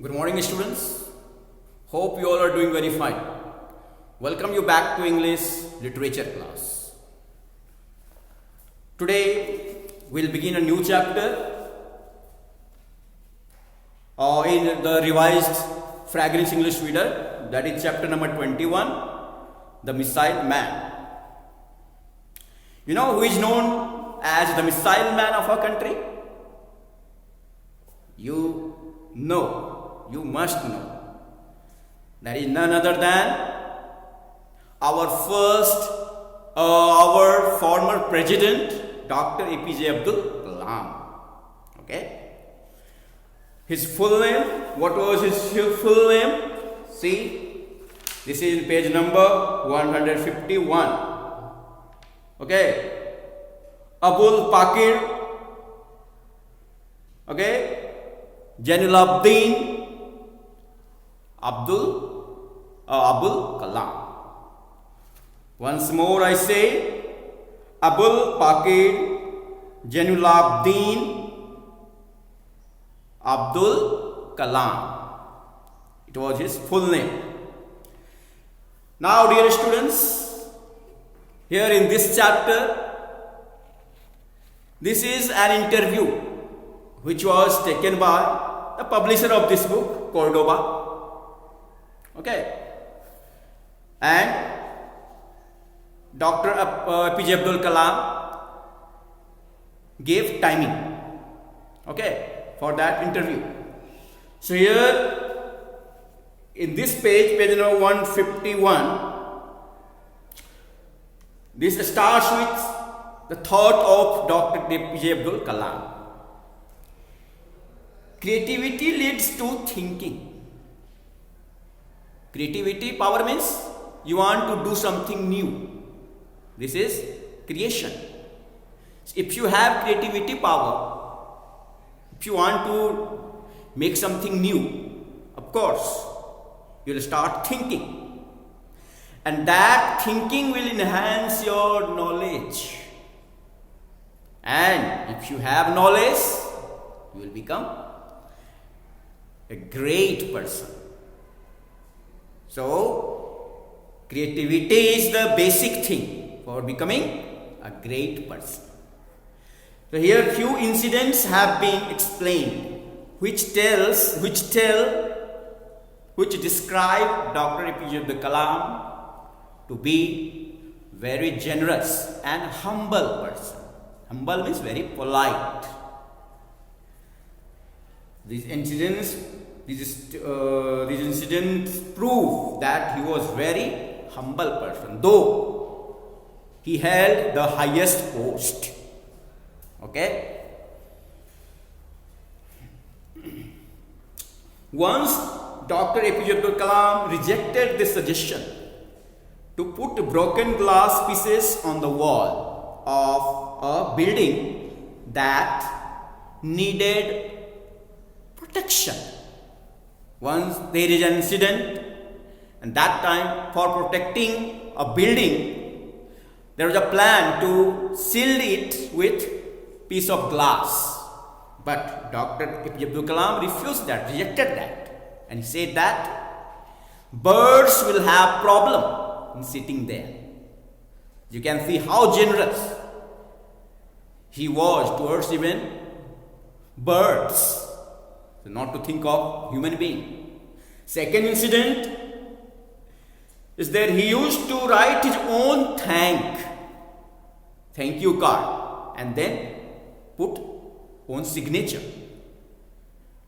Good morning, students. Hope you all are doing very fine. Welcome you back to English literature class. Today we'll begin a new chapter in the revised Fragrance English Reader, that is chapter number 21, The Missile Man. You know who is known as the Missile Man of our country? You must know. That is none other than our former president, Dr. APJ Abdul Kalam. Okay. His full name, what was his full name? See, this is page number 151. Okay. Abul Pakir. Okay. Jainulabdin Abul Kalam. Once more I say, Abul Pakir Jainulabdin Abdul Kalam. It was his full name. Now, dear students, here in this chapter, this is an interview which was taken by the publisher of this book, Cordoba. Okay, and Dr. APJ Abdul Kalam gave timing, okay, for that interview. So here in this page number 151, this starts with the thought of Dr. APJ Abdul Kalam. Creativity leads to thinking. Creativity power means you want to do something new. This is creation. If you have creativity power, if you want to make something new, of course, you will start thinking. And that thinking will enhance your knowledge. And if you have knowledge, you will become a great person. So, creativity is the basic thing for becoming a great person. So here few incidents have been explained which describe Dr. APJ Abdul Kalam to be very generous and humble person. Humble means very polite. These incidents prove that he was very humble person, though he held the highest post. Okay. Once Dr. APJ Abdul Kalam rejected the suggestion to put broken glass pieces on the wall of a building that needed protection. Once there is an incident, and that time for protecting a building, there was a plan to seal it with piece of glass. But Dr. APJ Abdul Kalam refused that, rejected that. And he said that birds will have problem in sitting there. You can see how generous he was towards even birds. So not to think of human being. Second incident is that he used to write his own thank you card and then put own signature.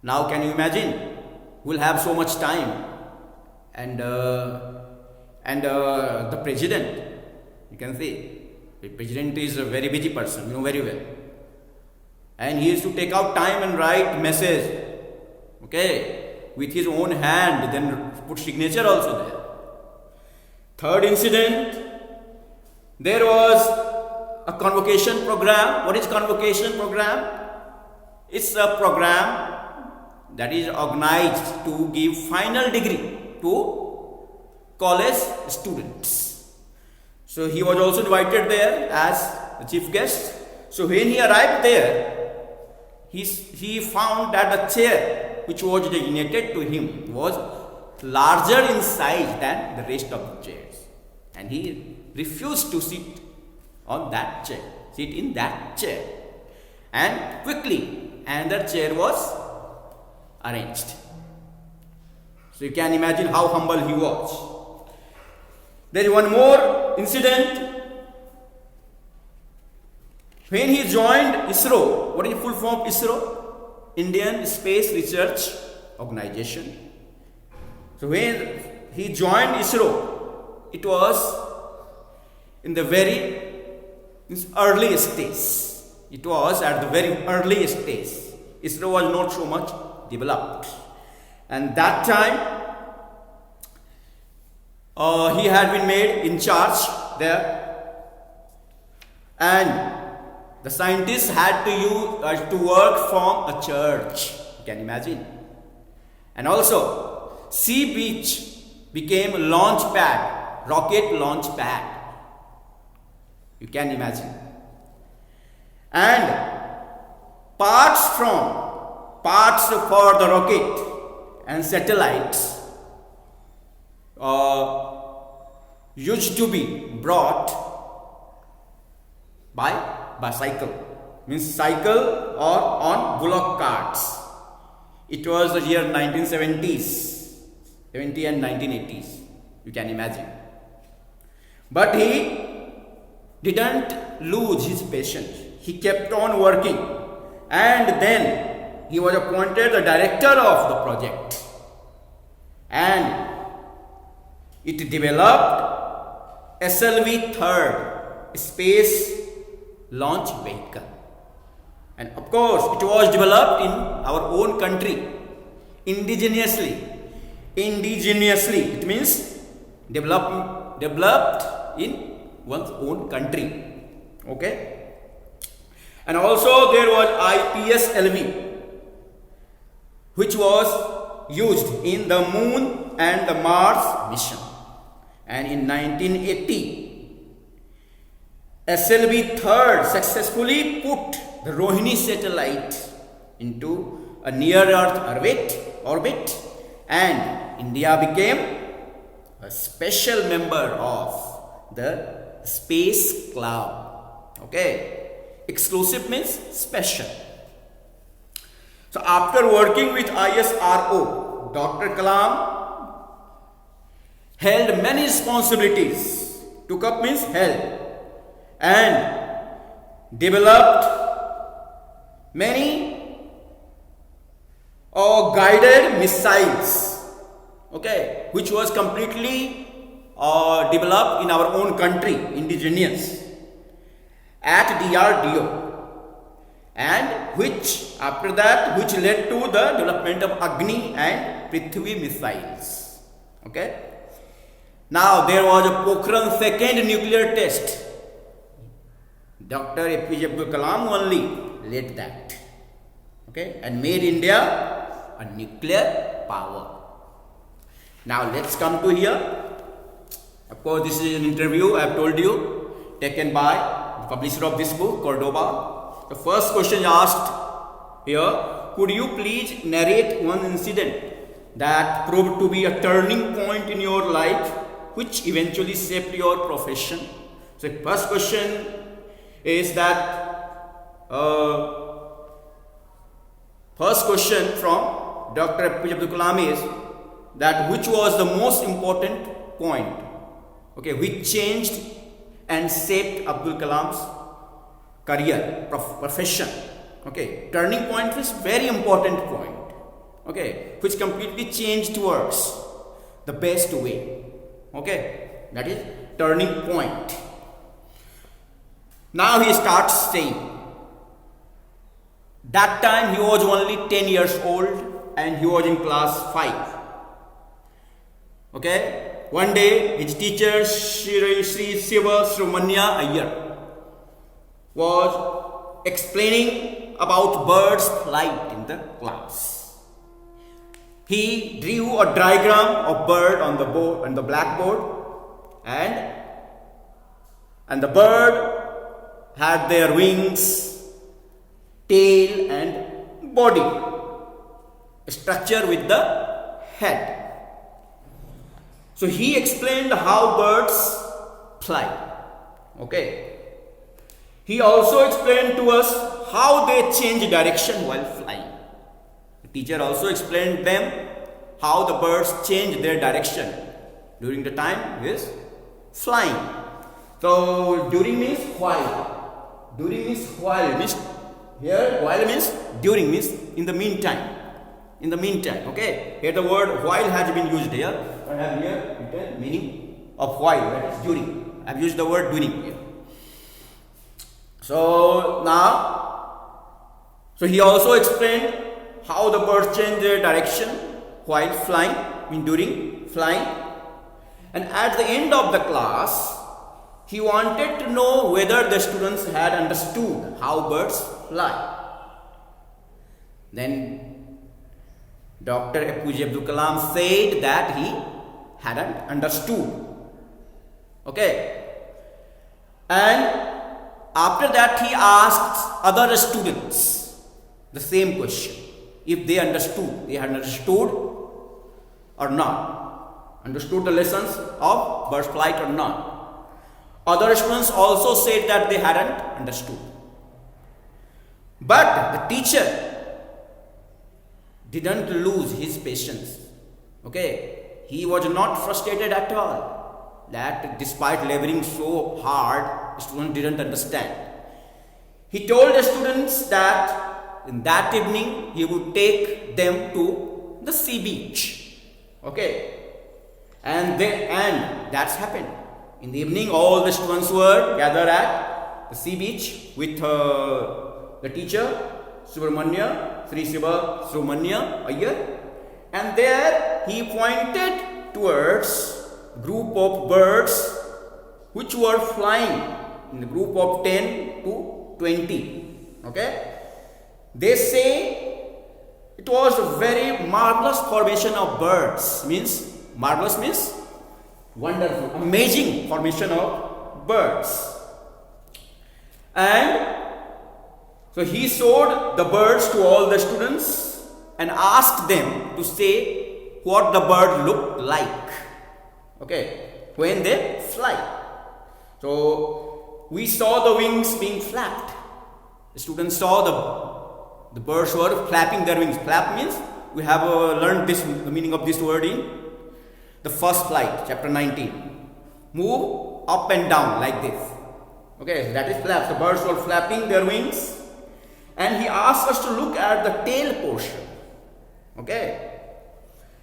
Now can you imagine? We'll have so much time, and the president, you can see, the president is a very busy person, you know very well, and he used to take out time and write message. Okay, with his own hand, then put signature also there. Third incident, there was a convocation program. What is convocation program? It's a program that is organized to give final degree to college students. So he was also invited there as the chief guest. So when he arrived there, he found that the chair which was designated to him was larger in size than the rest of the chairs, and he refused to sit on that chair, sit in that chair, and quickly another chair was arranged. So you can imagine how humble he was. There is one more incident. When he joined ISRO, what is the full form of ISRO? Indian Space Research Organization. So when he joined ISRO, it was in the very early stage. It was at the very early stage. ISRO was not so much developed. And that time, he had been made in charge there. And the scientists had to work from a church. You can imagine. And also, Sea Beach became a launch pad, rocket launch pad. You can imagine. And parts for the rocket and satellites used to be brought by bicycle, means cycle or on bullock carts. It was the year 1970s, 70 and 1980s, you can imagine. But he didn't lose his patience. He kept on working, and then he was appointed the director of the project, and it developed SLV-3 space launch vehicle. And of course, it was developed in our own country, indigenously. Indigenously, it means developed in one's own country. Okay. And also there was IPSLV, which was used in the Moon and the Mars mission. And in 1980, SLV-3 successfully put the Rohini satellite into a near-Earth orbit, and India became a special member of the space club. Okay. Exclusive means special. So after working with ISRO, Dr. Kalam held many responsibilities. Took up means held, and developed many guided missiles, okay, which was completely developed in our own country, indigenous, at DRDO, and which after that led to the development of Agni and Prithvi missiles. Okay. Now there was a Pokhran second nuclear test. Dr. APJ Abdul Kalam only led that. Okay, and made India a nuclear power. Now let's come to here. Of course, this is an interview, I have told you, taken by the publisher of this book, Cordoba. The first question asked here: could you please narrate one incident that proved to be a turning point in your life, which eventually shaped your profession? So the first question is that first question from Dr. APJ Abdul Kalam is that which was the most important point, okay, which changed and shaped Abdul Kalam's career, profession. Okay, turning point is very important point, okay, which completely changed towards the best way. Okay, that is turning point. Now he starts saying, that time he was only 10 years old and he was in class 5. Okay, one day his teacher Sri Siva Sramanya Iyer was explaining about birds' flight in the class. He drew a diagram of bird on the board, on the blackboard, and the bird had their wings, tail and body. structure with the head. So he explained how birds fly. Okay. He also explained to us how they change direction while flying. The teacher also explained them how the birds change their direction during the time is flying. So during means while. During means while. Means here while means during means in the meantime. In the meantime. Okay. Here the word while has been used here. I have here written meaning of while, that is during. I have used the word during here. So now, so he also explained how the birds change their direction while flying, during flying. And at the end of the class, he wanted to know whether the students had understood how birds fly. Then Dr. APJ Abdul Kalam said that he hadn't understood. Okay. And after that he asked other students the same question. If they understood, they had understood or not. Understood the lessons of bird flight or not. Other students also said that they hadn't understood. But the teacher didn't lose his patience. Okay. He was not frustrated at all. That despite laboring so hard, students didn't understand. He told the students that in that evening he would take them to the sea beach. Okay. And that's happened. In the evening, all the students were gathered at the sea beach with the teacher, Subramanya, Sri Siva Subramanya Iyer. And there he pointed towards group of birds which were flying in the group of 10 to 20. Okay. They say it was a very marvelous formation of birds. Means marvelous means wonderful, amazing formation of birds. And so he showed the birds to all the students and asked them to say what the bird looked like. Okay, when they fly. So we saw the wings being flapped. The students saw the birds were flapping their wings. Flap means we have learned the meaning of this word in the first flight, chapter 19. Move up and down like this. Okay, that is flaps. The birds were flapping their wings. And he asked us to look at the tail portion. Okay.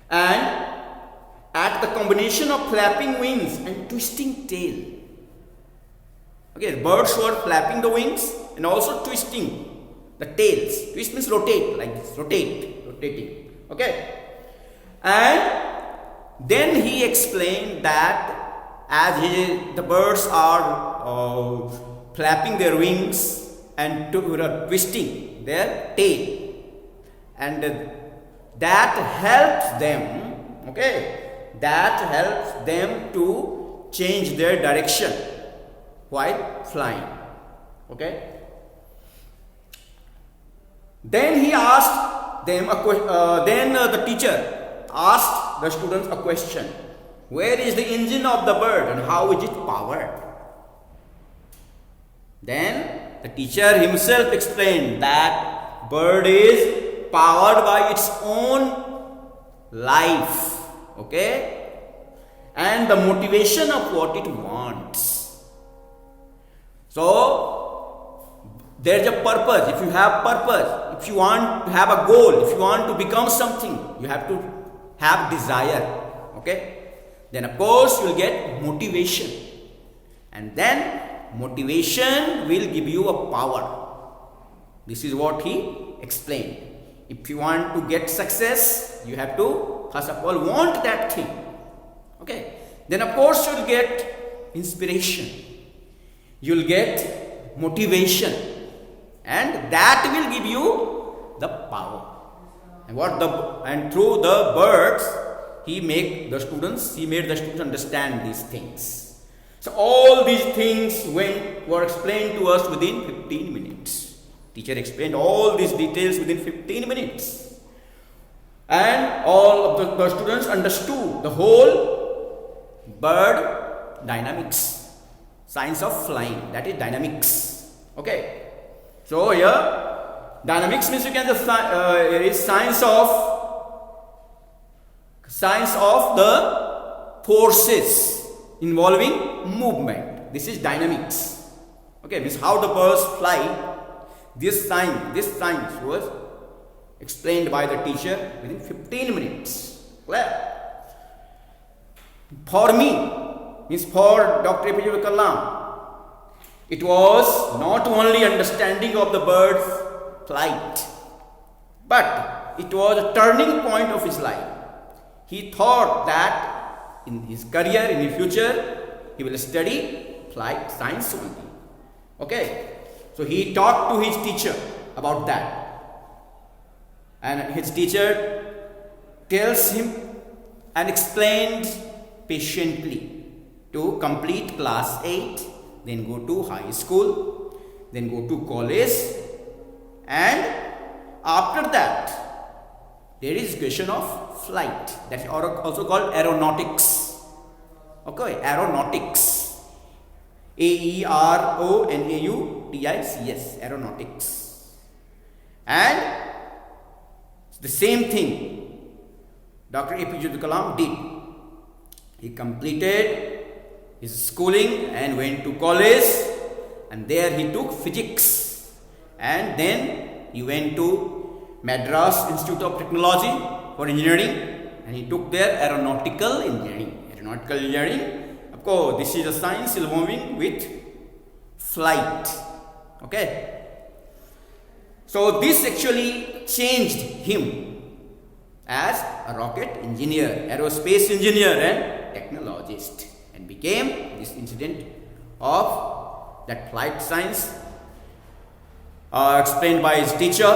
And at the combination of flapping wings and twisting tail. Okay, the birds were flapping the wings and also twisting the tails. Twist means rotate, like this, rotating. Okay. And then he explained that as the birds are flapping their wings and twisting their tail, and that helps them, okay, that helps them to change their direction while flying. Okay. Then he asked them the teacher asked the students a question. Where is the engine of the bird and how is it powered? Then the teacher himself explained that bird is powered by its own life. Okay? And the motivation of what it wants. So there's a purpose. If you have purpose, if you want to have a goal, if you want to become something, you have to have desire. Okay? Then of course you will get motivation. And then motivation will give you a power. This is what he explained. If you want to get success, you have to first of all want that thing. Okay? Then of course you will get inspiration. You will get motivation. And that will give you the power. And through the birds, he made the students understand these things. So all these things were explained to us within 15 minutes. Teacher explained all these details within 15 minutes. and all of the students understood the whole bird dynamics, science of flying, that is dynamics. Okay, so here dynamics means you can just is science of the forces involving movement. This is dynamics. Okay, means how the birds fly. This science was explained by the teacher within 15 minutes. Clear? For me, means for Dr. APJ Abdul Kalam, it was not only understanding of the bird's flight, but it was a turning point of his life. He thought that in his career, in the future, he will study flight science only. Okay, so he talked to his teacher about that. And his teacher tells him and explains patiently to complete class 8, then go to high school, then go to college, and after that there is question of flight, that is also called aeronautics. Okay, aeronautics, aeronautics, aeronautics. And the same thing Dr. APJ Abdul Kalam did. He completed his schooling and went to college, and there he took physics, and then he went to Madras Institute of Technology for engineering, and he took there aeronautical engineering. Aeronautical engineering, of course, this is a science involving with flight. Okay. So this actually changed him as a rocket engineer, aerospace engineer and technologist, and became this incident of that flight science explained by his teacher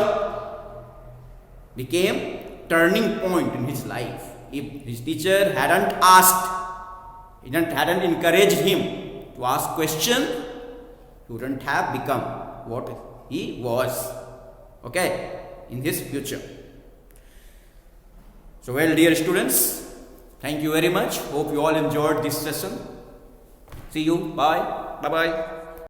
became turning point in his life. If his teacher hadn't encouraged him to ask questions, he wouldn't have become what he was, okay, in his future. So well, dear students, thank you very much. Hope you all enjoyed this session. See you. Bye. Bye-bye.